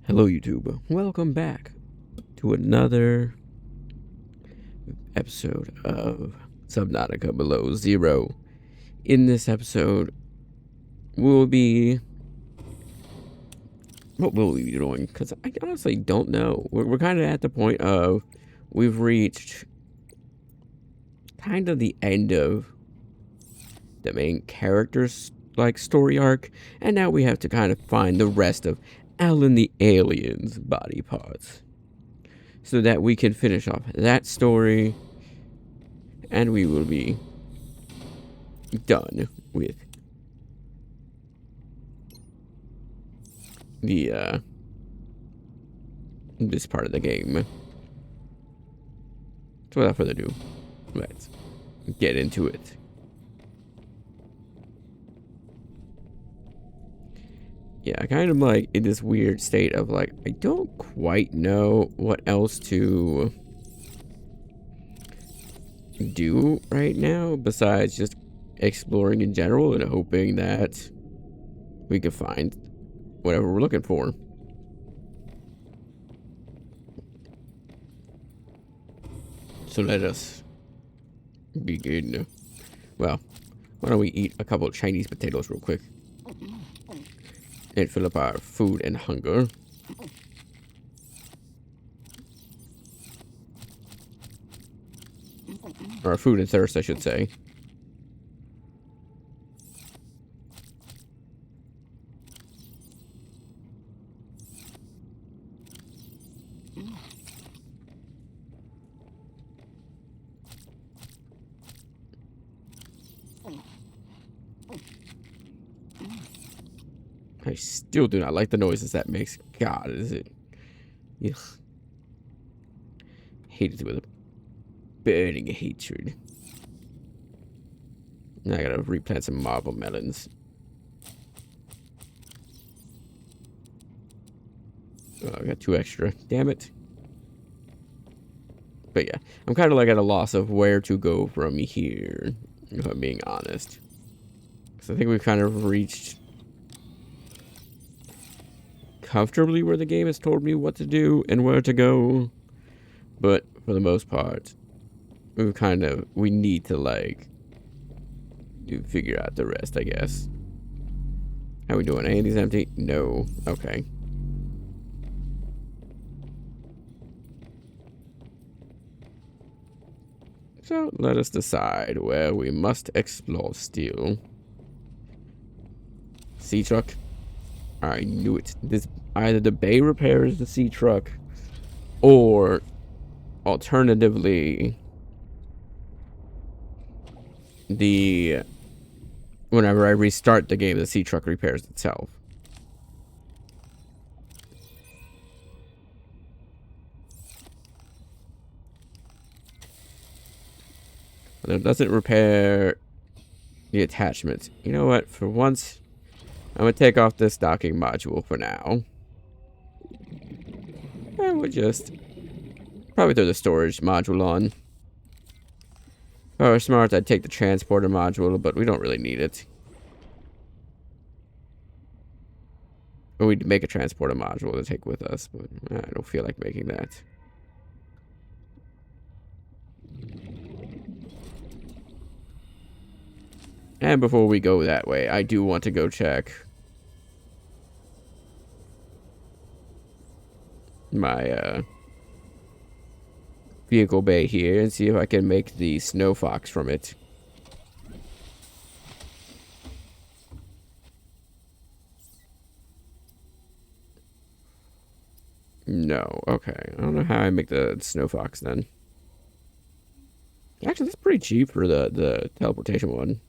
Hello YouTube, welcome back to another episode of Subnautica Below Zero. In this episode, what will we be doing? Because I honestly don't know. We're kind of at the point of, we've reached kind of the end of the main character's story arc, and now we have to kind of find the rest of Alan the alien's body parts, so that we can finish off that story, and we will be done with the this part of the game. So without further ado, let's get into it. Yeah, kind of like in this weird state of I don't quite know what else to do right now besides just exploring in general and hoping that we can find whatever we're looking for. So let us begin. Well, why don't we eat a couple of Chinese potatoes real quick and fill up our food and hunger. Or our food and thirst, I should say. I still do not like the noises that makes. God, is it? Ugh. Hate it with a burning hatred. Now I gotta replant some marble melons. Oh, I got 2 extra. Damn it. But yeah, I'm kind of at a loss of where to go from here, if I'm being honest. Because I think we've kind of reached comfortably where the game has told me what to do and where to go, but for the most part we need to figure out the rest, I guess. How we doing? Any of these empty? No. Okay. So let us decide where we must explore still. Sea truck. I knew it. This either the bay repairs the sea truck, or alternatively, whenever I restart the game, the sea truck repairs itself. But it doesn't repair the attachment. You know what? For once, I'm gonna take off this docking module for now. And we'll just probably throw the storage module on. If I were smart, I'd take the transporter module, but we don't really need it. Or we'd make a transporter module to take with us, but I don't feel like making that. And before we go that way, I do want to go check my vehicle bay here and see if I can make the snow fox from it. No, okay. I don't know how I make the snow fox then. Actually, that's pretty cheap for the teleportation one.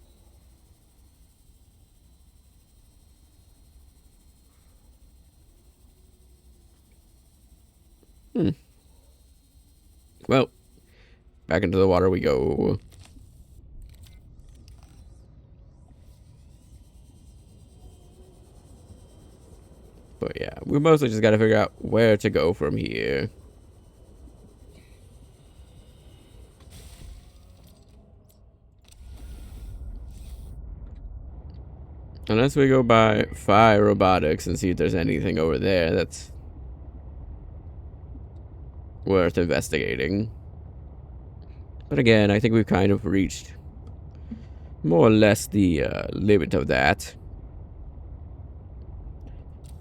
Well, back into the water we go. But yeah, we mostly just gotta figure out where to go from here. Unless we go by Fire Robotics and see if there's anything over there that's worth investigating. But again, I think we've kind of reached more or less the limit of that.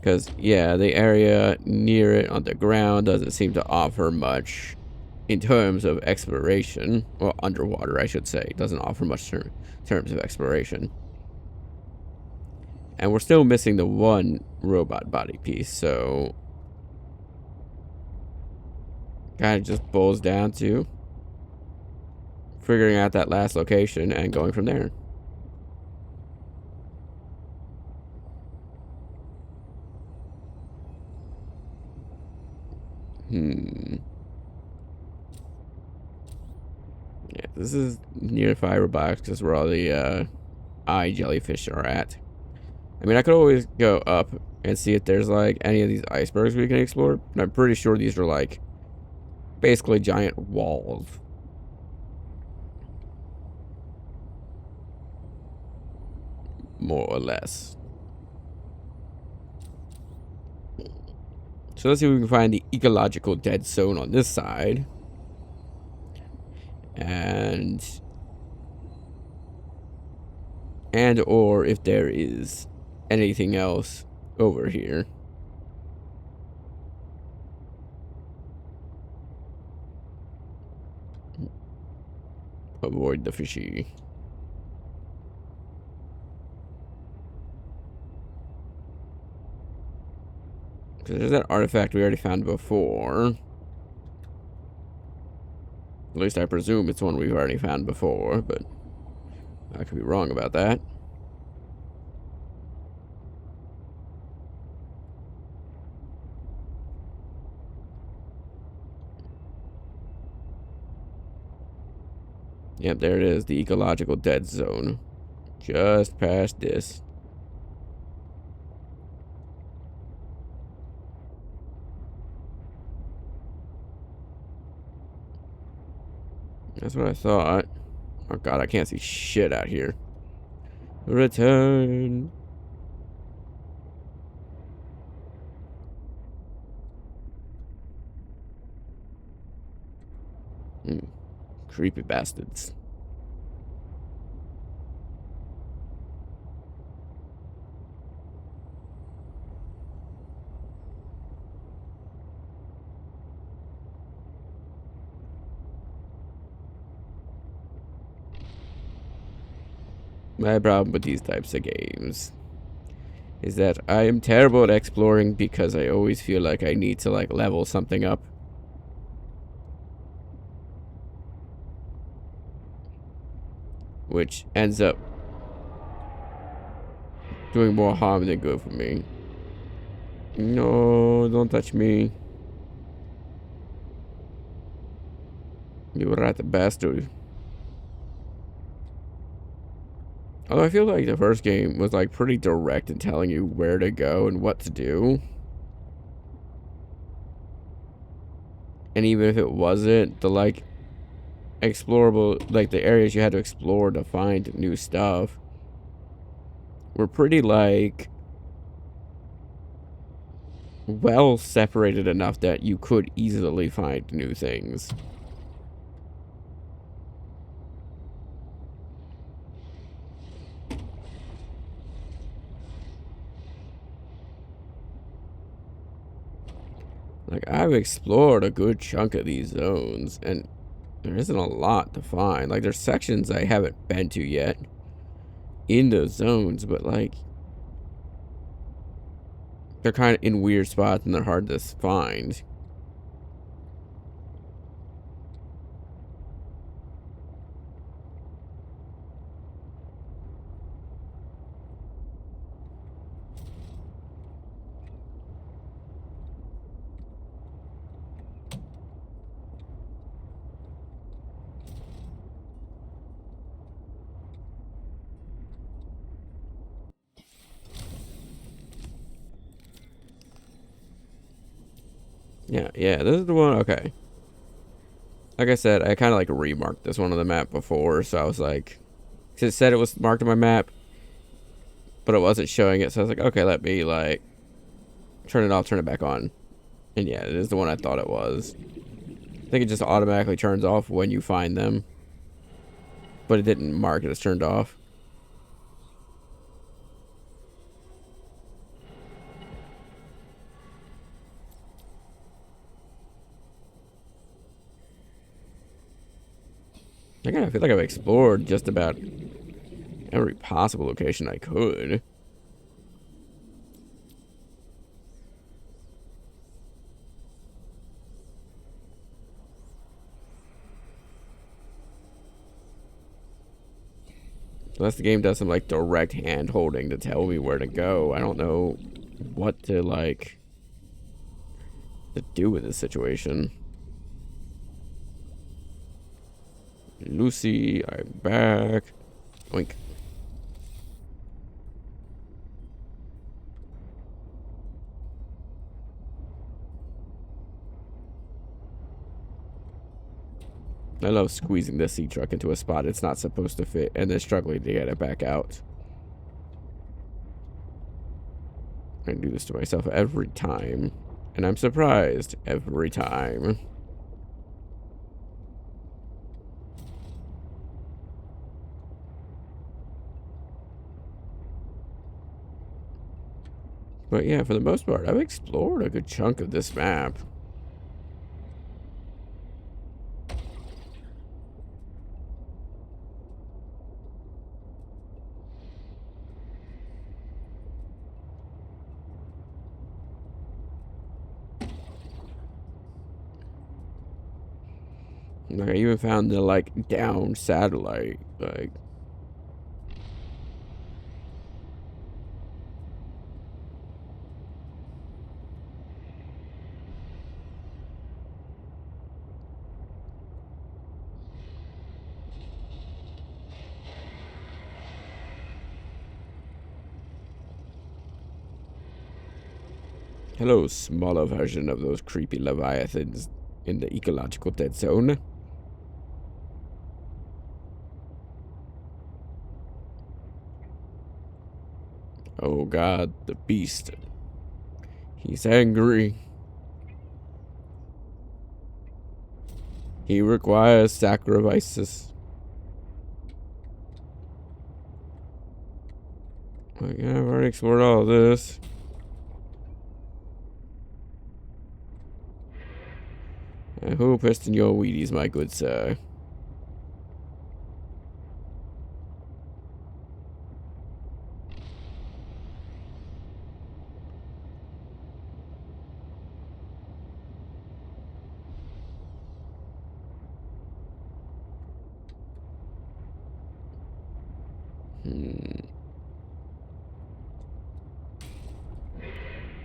Because, yeah, the area near it on the ground doesn't seem to offer much in terms of exploration. Well, underwater, I should say. It doesn't offer much in terms of exploration. And we're still missing the one robot body piece, so kind of just boils down to figuring out that last location and going from there. Yeah, this is near the firebox because where all the eye jellyfish are at. I mean, I could always go up and see if there's like any of these icebergs we can explore. And I'm pretty sure these are like basically giant walls. More or less. So let's see if we can find the ecological dead zone on this side. And or if there is anything else over here. Avoid the fishy. Because there's that artifact we already found before. At least I presume it's one we've already found before, but I could be wrong about that. Yep, there it is, the ecological dead zone. Just past this. That's what I thought. Oh god, I can't see shit out here. Return. Creepy bastards. My problem with these types of games is that I am terrible at exploring because I always feel like I need to like level something up. Which ends up doing more harm than good for me. No, don't touch me. You rat bastard. Although I feel like the first game was like pretty direct in telling you where to go and what to do. And even if it wasn't, the like explorable, like the areas you had to explore to find new stuff were pretty like well separated enough that you could easily find new things. Like, I've explored a good chunk of these zones, and there isn't a lot to find. Like, there's sections I haven't been to yet in those zones, but, like, they're kind of in weird spots and they're hard to find. Yeah, this is the one, okay. Like I said, I kind of like remarked this one on the map before, so I was like, cause it said it was marked on my map, but it wasn't showing it, so I was like, okay, let me like turn it off, turn it back on. And yeah, it is the one I thought it was. think it just automatically turns off when you find them. But it didn't mark it as turned off. I feel like I've explored just about every possible location I could. Unless the game does some like direct hand holding to tell me where to go, I don't know what to like to do with this situation. Lucy, I'm back. Oink. I love squeezing the sea truck into a spot it's not supposed to fit and then struggling to get it back out. I do this to myself every time, and I'm surprised every time. But yeah, for the most part, I've explored a good chunk of this map. Like, I even found the, like, down satellite, like... Hello, smaller version of those creepy leviathans in the ecological dead zone. Oh god, the beast. He's angry. He requires sacrifices. Like, yeah, I've already explored all of this. Who pissed in your Wheaties, my good sir?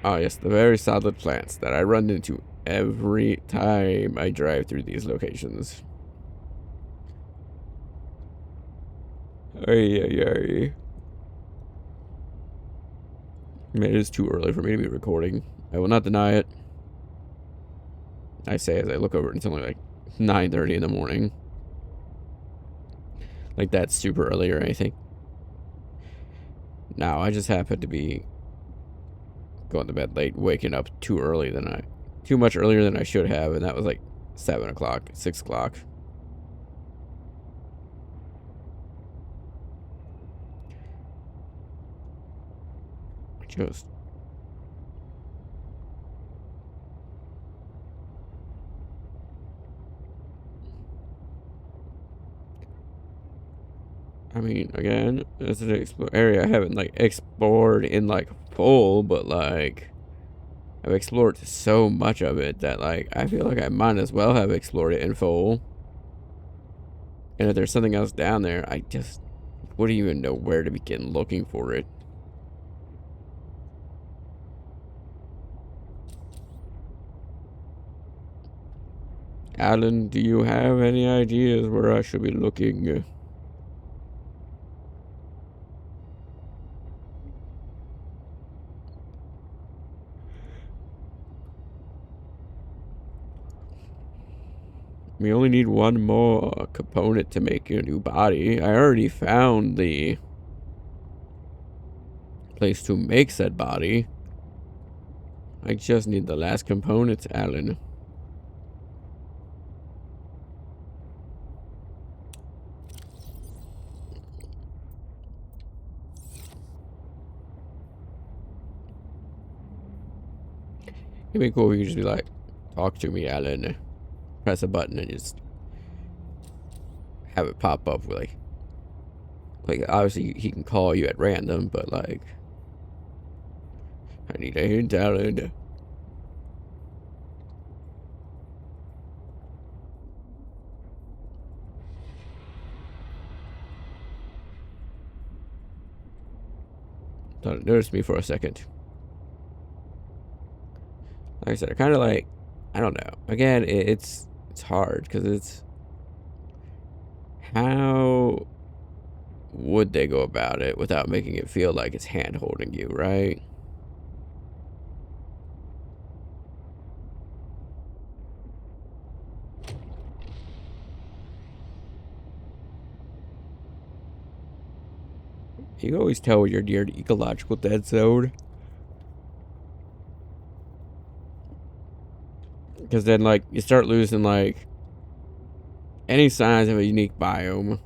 Oh yes, the very solid plants that I run into every time I drive through these locations. Ay, ay, ay. It is too early for me to be recording. I will not deny it. I say as I look over, it's only like 9:30 in the morning. Like that's super early or anything. No, I just happen to be going to bed late, waking up too much earlier than I should have, and that was like 7 o'clock, 6 o'clock. Just I mean, again, it's an area I haven't like explored in like full, but like I've explored so much of it that like I feel like I might as well have explored it in full. And if there's something else down there, I just wouldn't even know where to begin looking for it. Alan, do you have any ideas where I should be looking? We only need one more component to make a new body. I already found the place to make said body. I just need the last component, Alan. It'd be cool if you could just be like, talk to me, Alan. Press a button and just have it pop up with like obviously he can call you at random, but like, I need a hint, Alan. Thought it noticed me for a second. Like I said, I kind of like, I don't know. Again, it's hard because it's how would they go about it without making it feel like it's hand holding you, right? You can always tell when you're near the ecological dead zone. Because then, like, you start losing, like, any signs of a unique biome.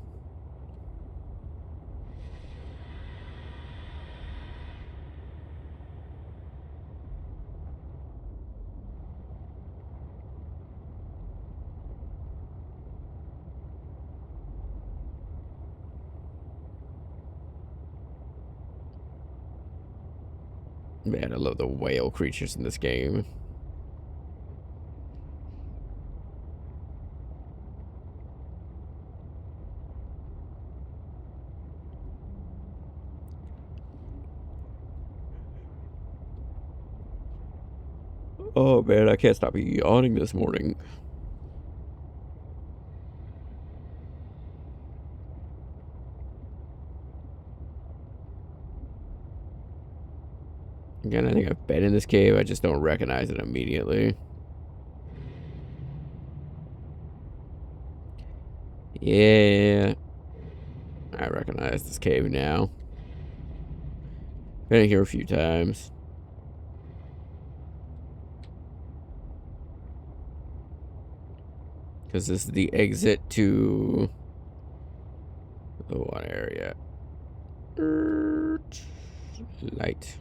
Man, I love the whale creatures in this game. Oh man, I can't stop yawning this morning. Again, I think I've been in this cave, I just don't recognize it immediately. Yeah, I recognize this cave now. Been in here a few times. Because this is the exit to the one area. Light.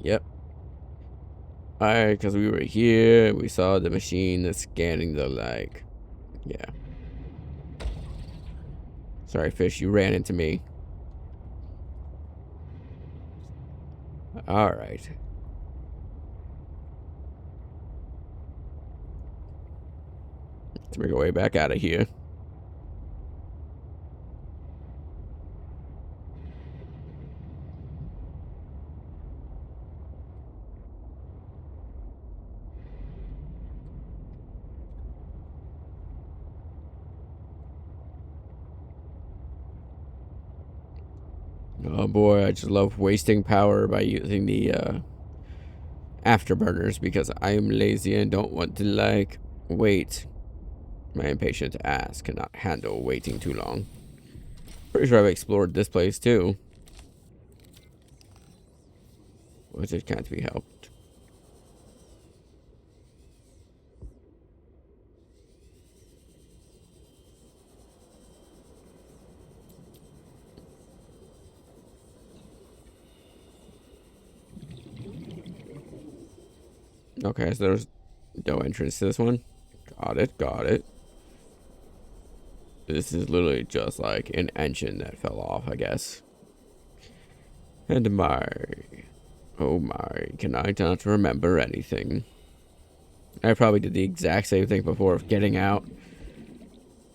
Yep. Alright, because we were here, we saw the machine that's scanning the, like, yeah. Sorry, fish, you ran into me. Alright. Let's make our way back out of here. Oh boy, I just love wasting power by using the afterburners because I am lazy and don't want to, like, wait. My impatient ass cannot handle waiting too long. Pretty sure I've explored this place too. Which it can't be helped. Okay, so there's no entrance to this one. Got it, got it. This is literally just like an engine that fell off, I guess. And my... Oh my, can I not remember anything? I probably did the exact same thing before of getting out,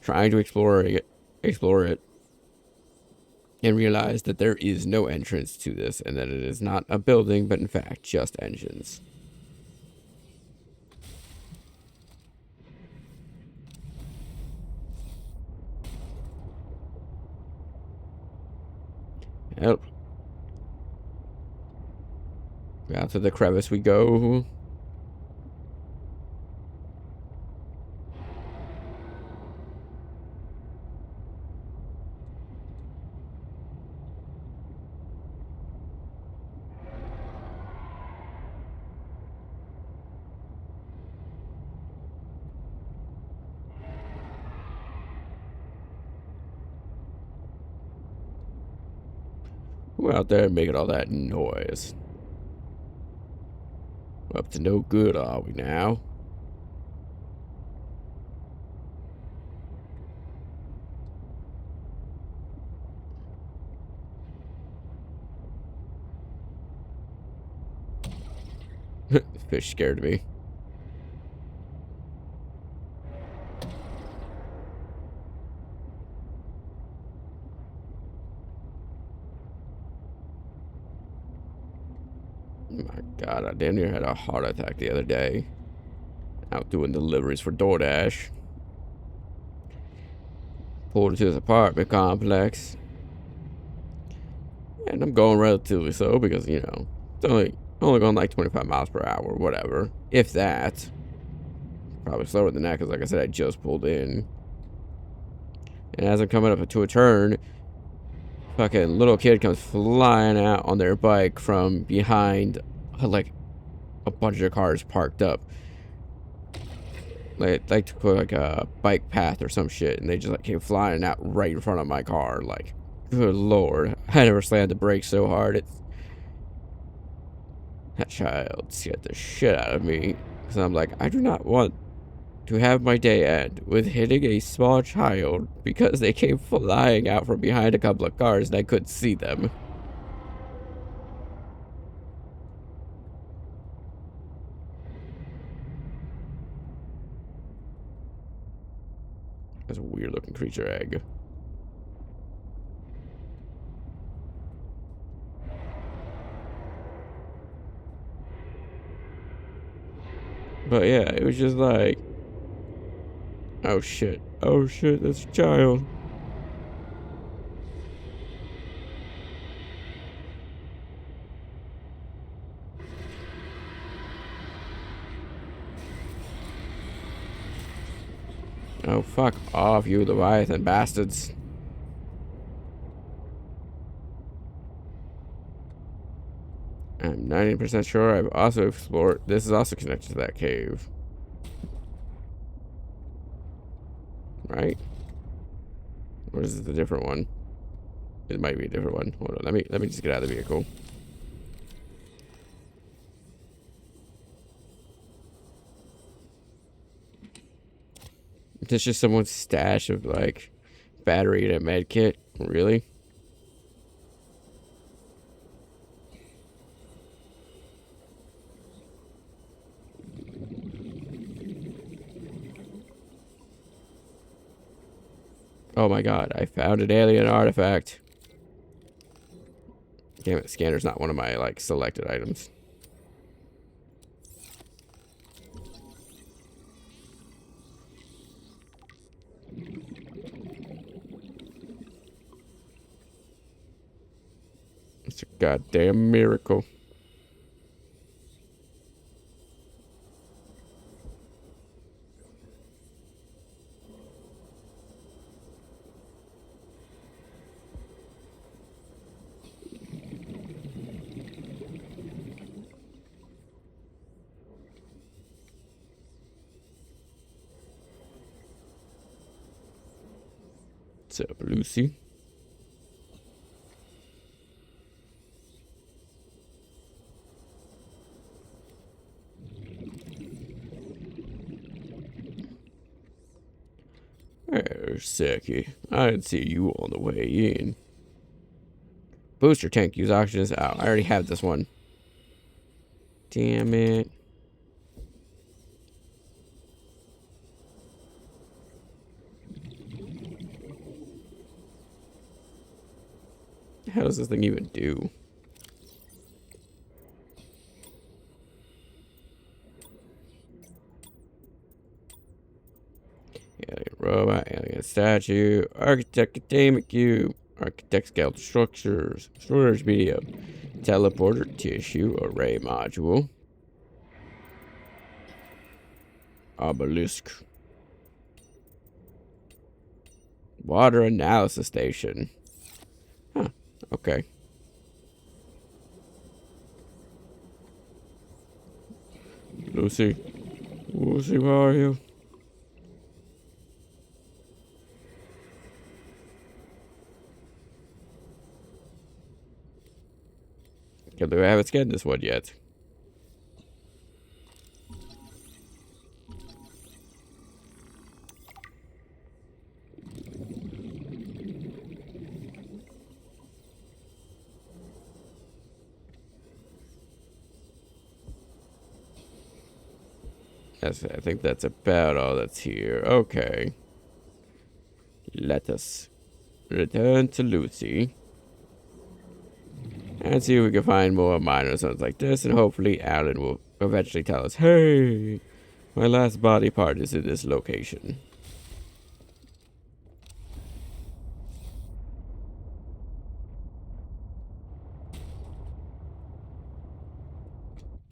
trying to explore it, and realize that there is no entrance to this, and that it is not a building, but in fact just engines. Help. Out to the crevice we go. Who out there making all that noise? Up to no good, are we now? The fish scared me. My God, I damn near had a heart attack the other day. Out doing deliveries for DoorDash. Pulled into this apartment complex. And I'm going relatively slow because, you know, it's only going like 25 miles per hour, whatever. If that. Probably slower than that because, like I said, I just pulled in. And as I'm coming up to a turn, fucking little kid comes flying out on their bike from behind, like, a bunch of cars parked up. Like to put like a bike path or some shit, and they just like came flying out right in front of my car. Like, good lord, I never slammed the brakes so hard. That child scared the shit out of me because I'm like, I do not want to have my day end with hitting a small child because they came flying out from behind a couple of cars and I couldn't see them. That's a weird looking creature egg. But yeah, it was just like, oh shit, that's a child. Oh, fuck off, you Leviathan bastards. I'm 90% sure I've also explored. This is also connected to that cave. Right? Or is this a different one? It might be a different one. Hold on, let me just get out of the vehicle. It's just someone's stash of like battery and a med kit. Really? Oh my god, I found an alien artifact. Damn it, scanner's not one of my like selected items. It's a goddamn miracle. What's up, Lucy? Oh, Seki. I didn't see you on the way in. Booster tank, use oxygen. Oh, I already have this one. Damn it. How does this thing even do? Alien robot, alien statue, architect academic cube, architect skeletal structures, storage medium, teleporter tissue array module, obelisk, water analysis station. Huh, okay. Lucy, Lucy, where are you? Can't believe I haven't scanned this one yet. I think that's about all that's here. Okay. Let us return to Lucy. And see if we can find more minor zones like this, and hopefully Alan will eventually tell us, hey, my last body part is in this location.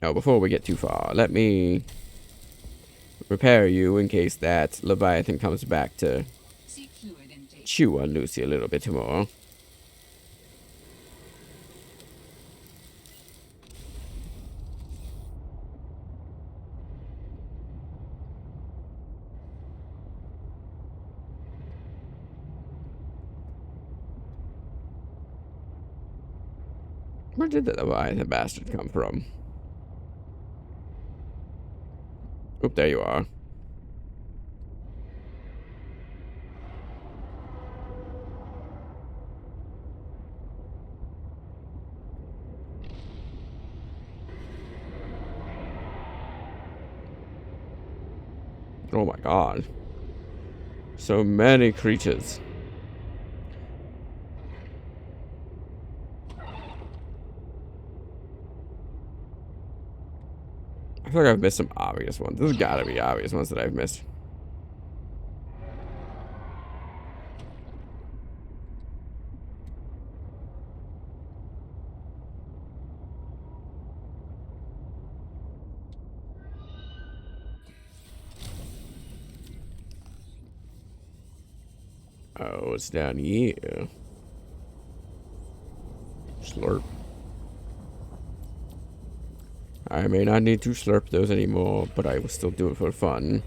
Now, before we get too far, let me repair you in case that Leviathan comes back to chew on Lucy a little bit more. Where did the Leviathan bastard come from? Oop, there you are. Oh my god. So many creatures. I feel like I've missed some obvious ones. There's gotta be obvious ones that I've missed. Oh, it's down here. Slurp. I may not need to slurp those anymore, but I will still do it for fun.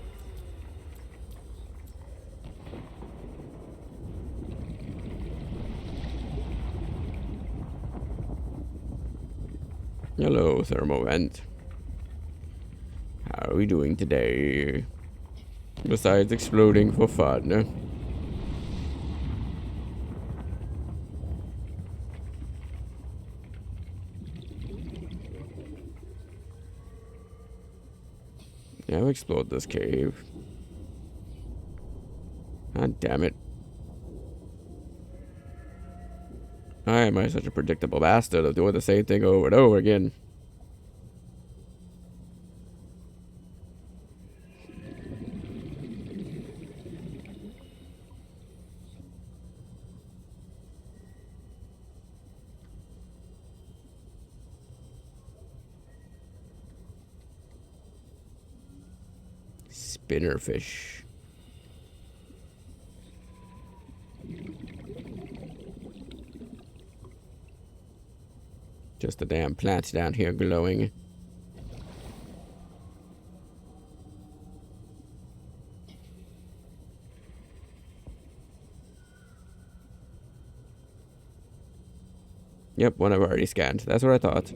Hello, thermal vent. How are we doing today? Besides exploding for fun. Yeah, I've explored this cave. God damn it. Why am I such a predictable bastard of doing the same thing over and over again? Spinnerfish. Just the damn plants down here glowing. Yep, one I've already scanned. That's what I thought.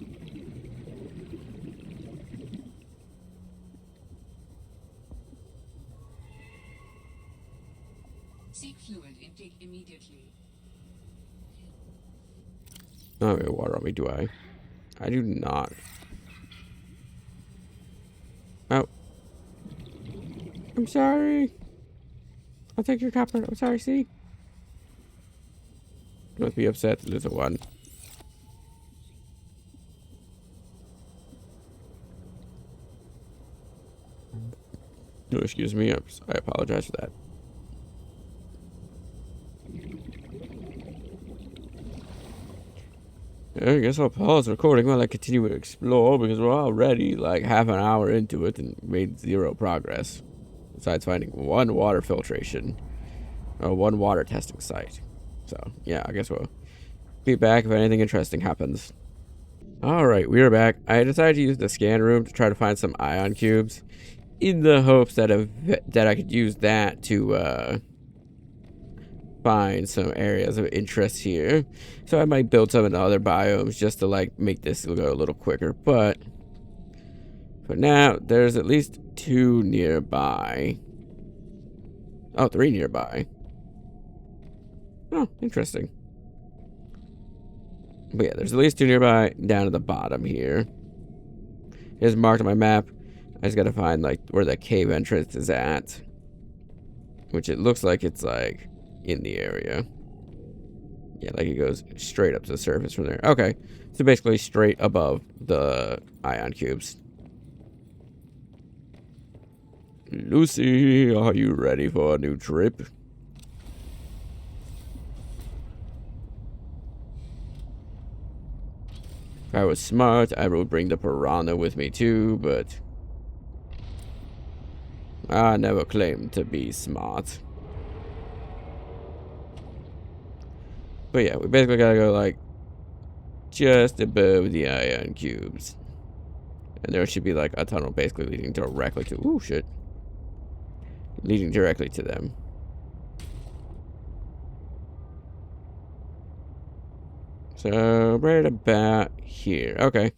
Seek fluid intake immediately. Oh, wait, water on me, do I? I do not. Oh. I'm sorry. I'll take your copper. I'm sorry, see? Don't be upset, little one. No, excuse me. I apologize for that. I guess I'll pause recording while I continue to explore because we're already like half an hour into it and made zero progress. Besides finding one water filtration or one water testing site. So, yeah, I guess we'll be back if anything interesting happens. Alright, we are back. I decided to use the scan room to try to find some ion cubes in the hopes that I could use that to find some areas of interest here. So I might build some in other biomes just to like make this go a little quicker. But for now, there's at least 2 nearby. Oh, 3 nearby. Oh, interesting. But yeah, there's at least 2 nearby down at the bottom here. It's marked on my map. I just gotta find like where the cave entrance is at. Which it looks like it's like in the area. Yeah, like it goes straight up to the surface from there. Okay. So basically straight above the ion cubes. Lucy, are you ready for a new trip? If I was smart, I would bring the piranha with me too, but I never claimed to be smart. But yeah, we basically gotta go like just above the ion cubes. And there should be like a tunnel basically leading directly to, ooh shit. Leading directly to them. So right about here. Okay.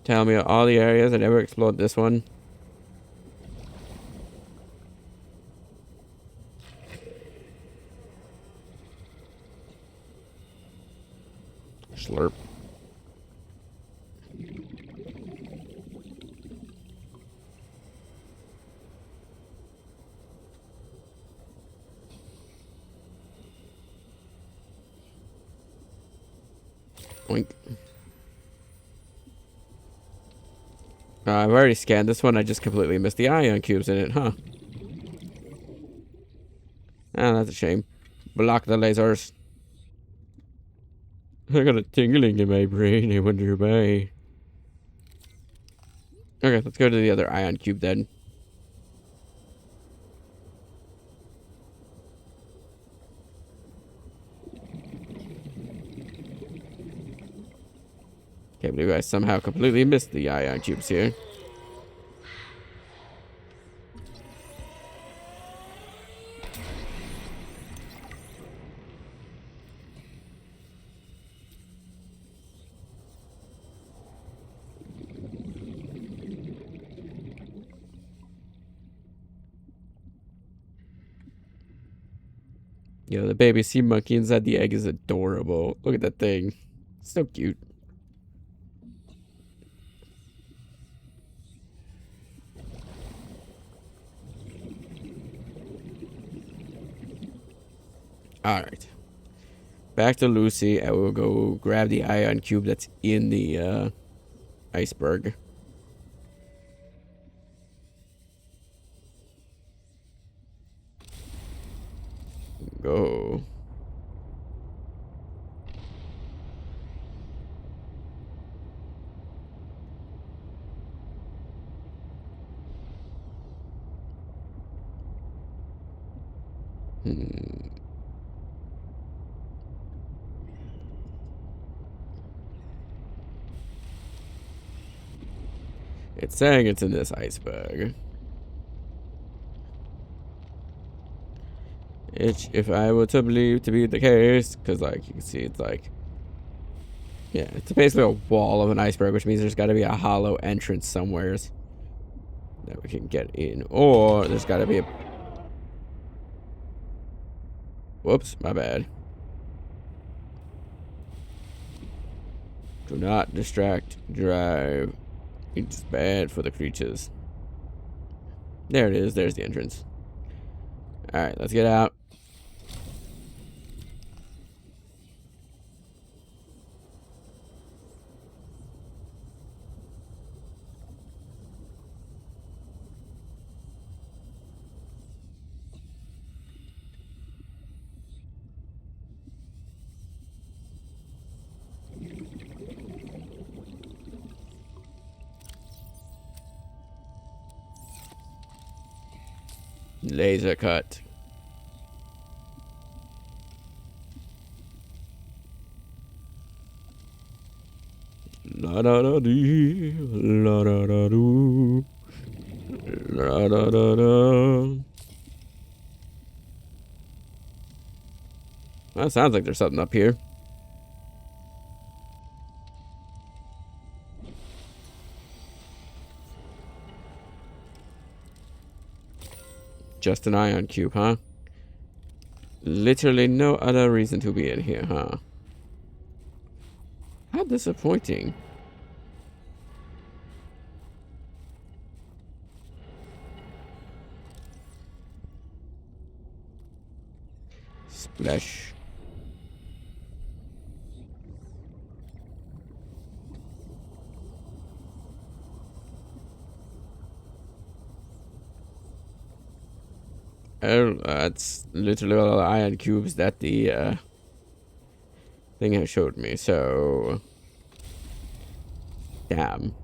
Tell me all the areas I never explored this one. Slurp. Oink. I've already scanned this one. I just completely missed the ion cubes in it, huh? Ah, that's a shame. Block the lasers. I got a tingling in my brain. I wonder why. Okay, let's go to the other ion cube then. Can't believe I somehow completely missed the ion cubes here. You know, the baby sea monkey inside the egg is adorable. Look at that thing. So cute. Alright. Back to Lucy. I will go grab the ion cube that's in the iceberg. Go. It's saying it's in this iceberg. If I were to believe to be the case, because like you can see, it's like, yeah, it's basically a wall of an iceberg, which means there's got to be a hollow entrance somewheres that we can get in, or there's got to be a. Whoops, my bad. Do not distract, drive. It's bad for the creatures. There it is. There's the entrance. Alright, let's get out. Laser cut. La da da dee, la da da doo, la da da da. That sounds like there's something up here. Just an ion cube, huh? Literally no other reason to be in here, huh? How disappointing. Splash. Oh, that's literally all the ion cubes that the thing has showed me, so... Damn.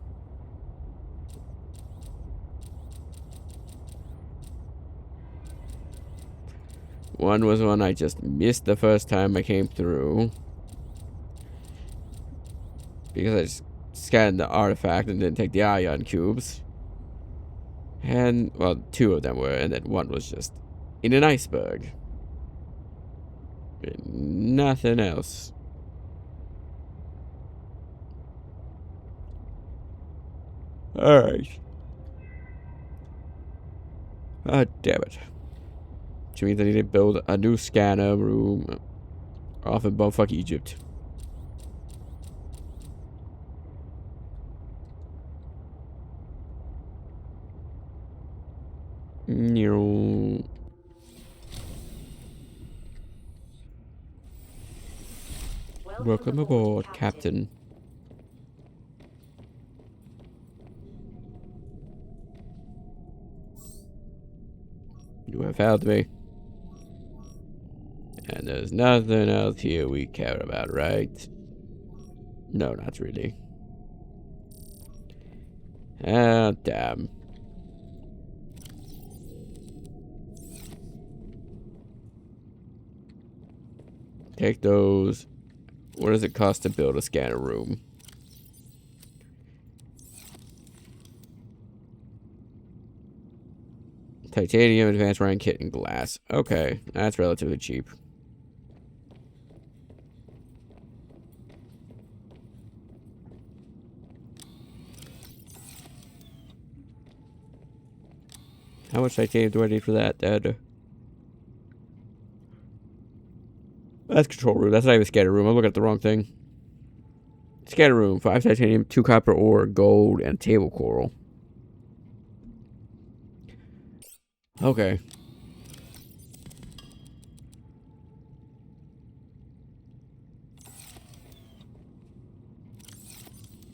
One was one I just missed the first time I came through. Because I just scanned the artifact and didn't take the ion cubes. And, well, two of them were, and then one was just in an iceberg. And nothing else. Alright. Ah, damn it. Which means I need to build a new scanner room off in bumfuck Egypt. Welcome aboard, Captain. You have found me. And there's nothing else here we care about, right? No, not really. Ah, damn. Take those. What does it cost to build a scanner room? Titanium, advanced rank kit, and glass. Okay, that's relatively cheap. How much titanium do I need for that, Dad? That's control room. That's not even scanner room. I'm looking at the wrong thing. Scanner room. 5 titanium, 2 copper ore, gold, and table coral. Okay.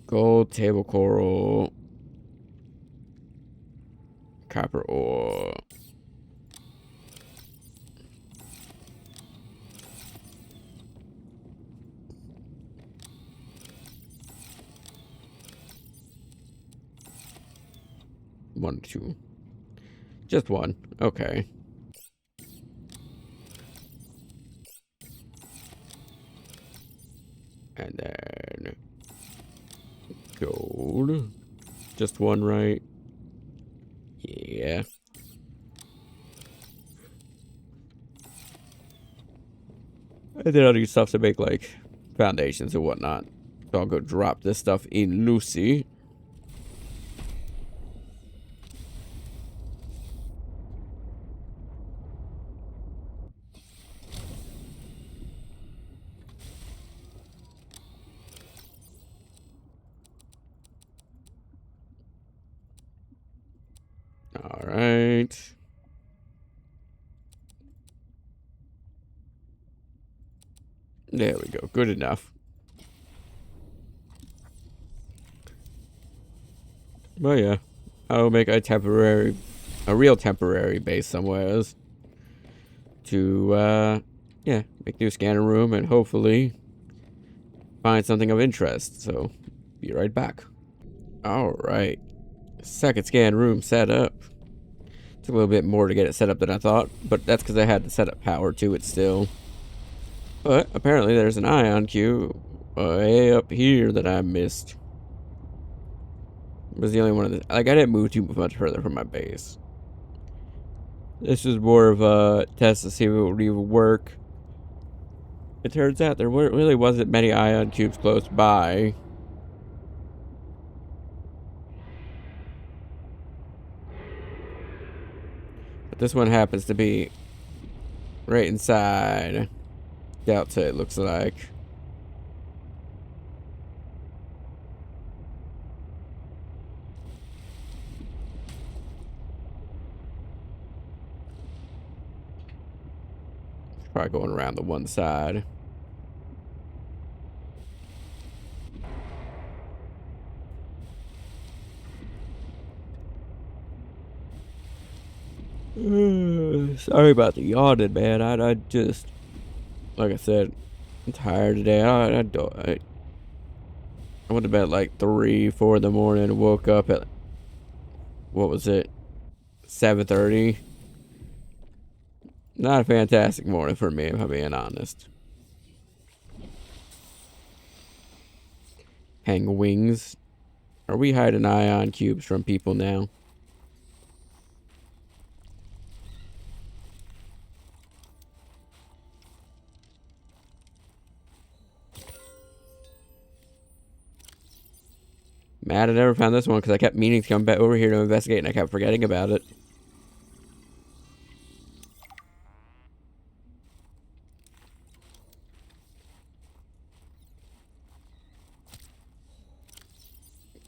Gold, table coral, copper ore. One, two. Just one. Okay. And then gold. Just one, right? Yeah. And then I'll do stuff to make, like, foundations and whatnot. So I'll go drop this stuff in Lucy. Alright. There we go. Good enough. But yeah. I'll make a real temporary base somewhere to, yeah, make new scanner room and hopefully find something of interest. So, be right back. Alright. Second scan room set up. Took a little bit more to get it set up than I thought, but that's because I had to set up power to it still. But apparently there's an ion cube way up here that I missed. It was the only one of the, like, I didn't move too much further from my base. This was more of a test to see if it would even work. It turns out there really wasn't many ion cubes close by. But this one happens to be right inside Delta, it looks like. Probably going around the one side. Sorry about the yawning, man. I just, like I said, I'm tired today. I went to bed at like 3, 4 in the morning and woke up at, what was it, 7:30. Not a fantastic morning for me, if I'm being honest. Penguins. Are we hiding ion cubes from people now? Mad I never found this one because I kept meaning to come back over here to investigate and I kept forgetting about it.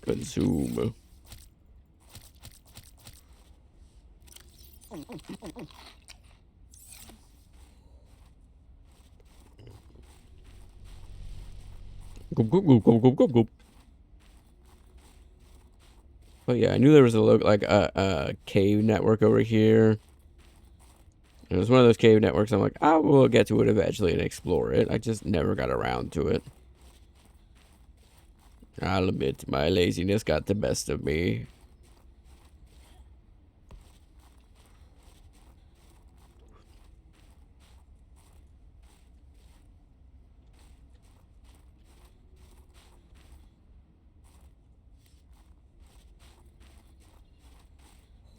Consume. Goop, goop, goop, goop, goop, goop, goop. But yeah, I knew there was a cave network over here. It was one of those cave networks. I'm like, I will get to it eventually and explore it. I just never got around to it. I'll admit, my laziness got the best of me.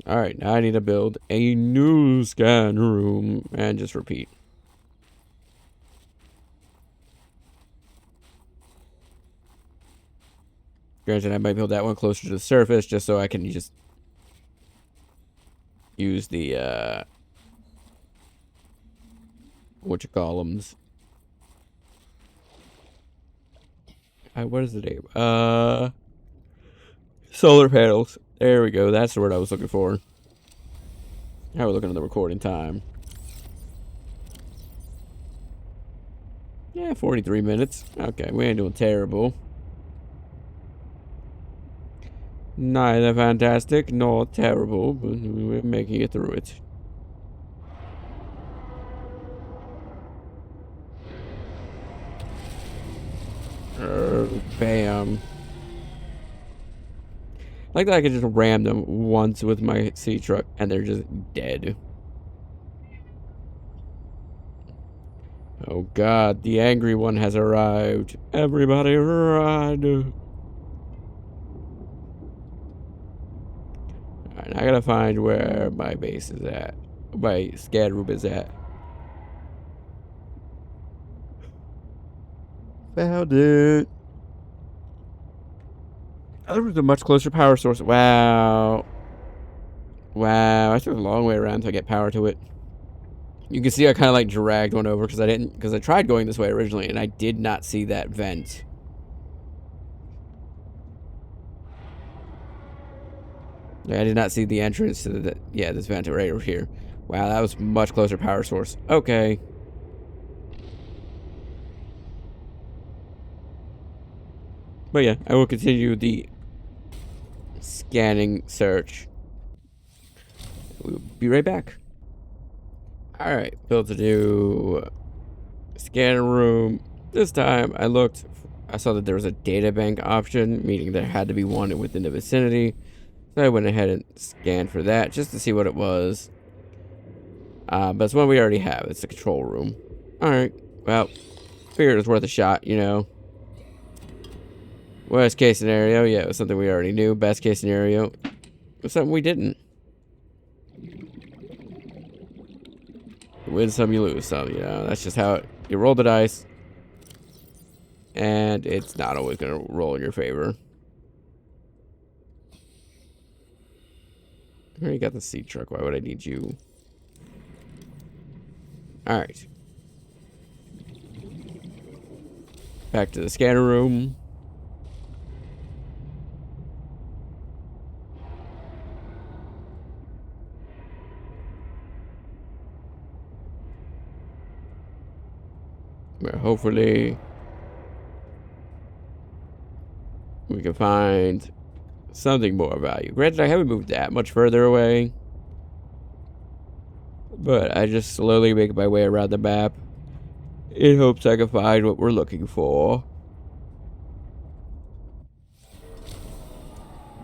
Alright, now I need to build a new scan room and just repeat. Granted, I might build that one closer to the surface just so I can just use the, whatchamacallums. What is the name? Solar panels. There we go. That's the word I was looking for. Now we're looking at the recording time. Yeah, 43 minutes. Okay, we ain't doing terrible. Neither fantastic nor terrible, but we're making it through it. Bam. Like that I could just ram them once with my sea truck and they're just dead. Oh god, the angry one has arrived. Everybody run. Alright, I gotta find where my base is at. My scan room is at. Found it. Oh, there was a much closer power source. Wow. Wow, I took a long way around to get power to it. You can see I kind of like dragged one over because I tried going this way originally and I did not see that vent. I did not see the entrance to this vent right over here. Wow, that was much closer power source. Okay. But yeah, I will continue the scanning search. We'll be right back. Alright, built a new scanner room. This time I saw that there was a data bank option, meaning there had to be one within the vicinity. So I went ahead and scanned for that just to see what it was. But it's one we already have. It's the control room. Alright, well, figured it was worth a shot, you know. Worst case scenario, yeah, it was something we already knew. Best case scenario, it was something we didn't. You win some, you lose some, you know. That's just how you roll the dice. And it's not always going to roll in your favor. I already got the seed truck. Why would I need you? Alright. Back to the scanner room. where hopefully we can find something more of value. Granted, I haven't moved that much further away, but I just slowly make my way around the map in hopes I can find what we're looking for.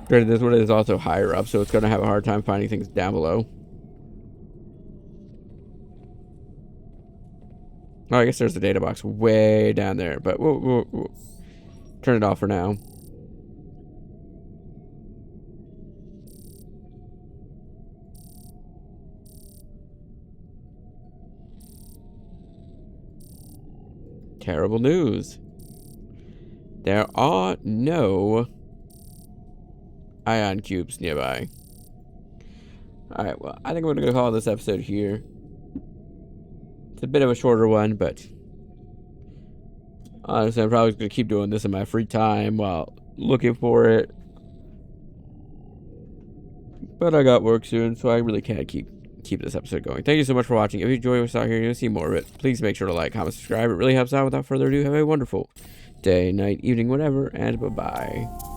Granted, this one is also higher up, so it's going to have a hard time finding things down below. Oh, I guess there's the data box way down there, but we'll turn it off for now. Terrible news. There are no ion cubes nearby. Alright, well, I think we're going to call this episode here. It's a bit of a shorter one, but honestly, I'm probably going to keep doing this in my free time while looking for it. But I got work soon, so I really can't keep this episode going. Thank you so much for watching. If you enjoy what's out here, you'll see more of it. Please make sure to like, comment, subscribe. It really helps out. Without further ado, have a wonderful day, night, evening, whatever, and bye-bye.